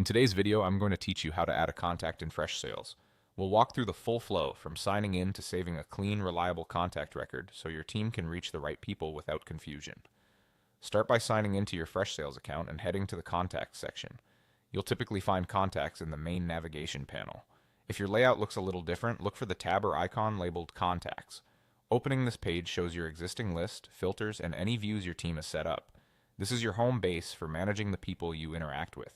today's video, I'm going to teach you how to add a contact in Freshsales. We'll walk through the full flow from signing in to saving a clean, reliable contact record so your team can reach the right people without confusion. Start by signing into your Freshsales account and heading to the Contacts section. You'll typically find contacts in the main navigation panel. If your layout looks a little different, look for the tab or icon labeled Contacts. Opening this page shows your existing list, filters, and any views your team has set up. This is your home base for managing the people you interact with.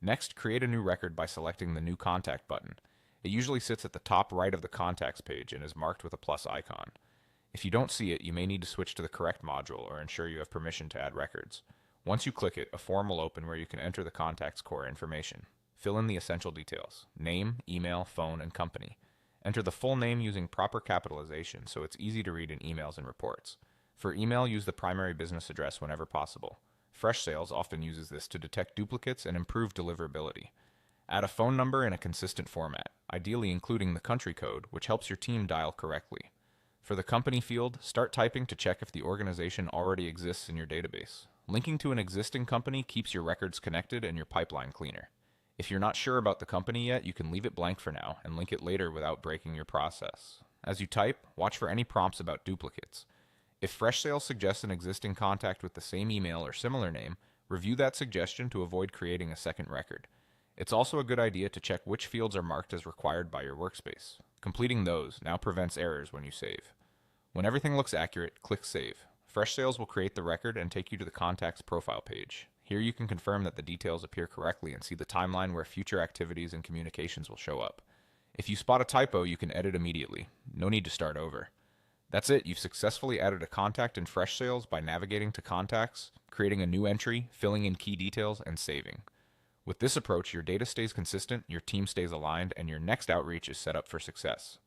Next, create a new record by selecting the New Contact button. It usually sits at the top right of the Contacts page and is marked with a plus icon. If you don't see it, you may need to switch to the correct module or ensure you have permission to add records. Once you click it, a form will open where you can enter the contact's core information. Fill in the essential details: name, email, phone, and company. Enter the full name using proper capitalization so it's easy to read in emails and reports. For email, use the primary business address whenever possible. Freshsales often uses this to detect duplicates and improve deliverability. Add a phone number in a consistent format, ideally including the country code, which helps your team dial correctly. For the company field, start typing to check if the organization already exists in your database. Linking to an existing company keeps your records connected and your pipeline cleaner. If you're not sure about the company yet, you can leave it blank for now and link it later without breaking your process. As you type, watch for any prompts about duplicates. If Freshsales suggests an existing contact with the same email or similar name, review that suggestion to avoid creating a second record. It's also a good idea to check which fields are marked as required by your workspace. Completing those now prevents errors when you save. When everything looks accurate, click Save. Freshsales will create the record and take you to the contact's profile page. Here you can confirm that the details appear correctly and see the timeline where future activities and communications will show up. If you spot a typo, you can edit immediately. No need to start over. That's it. You've successfully added a contact in Freshsales by navigating to Contacts, creating a new entry, filling in key details, and saving. With this approach, your data stays consistent, your team stays aligned, and your next outreach is set up for success.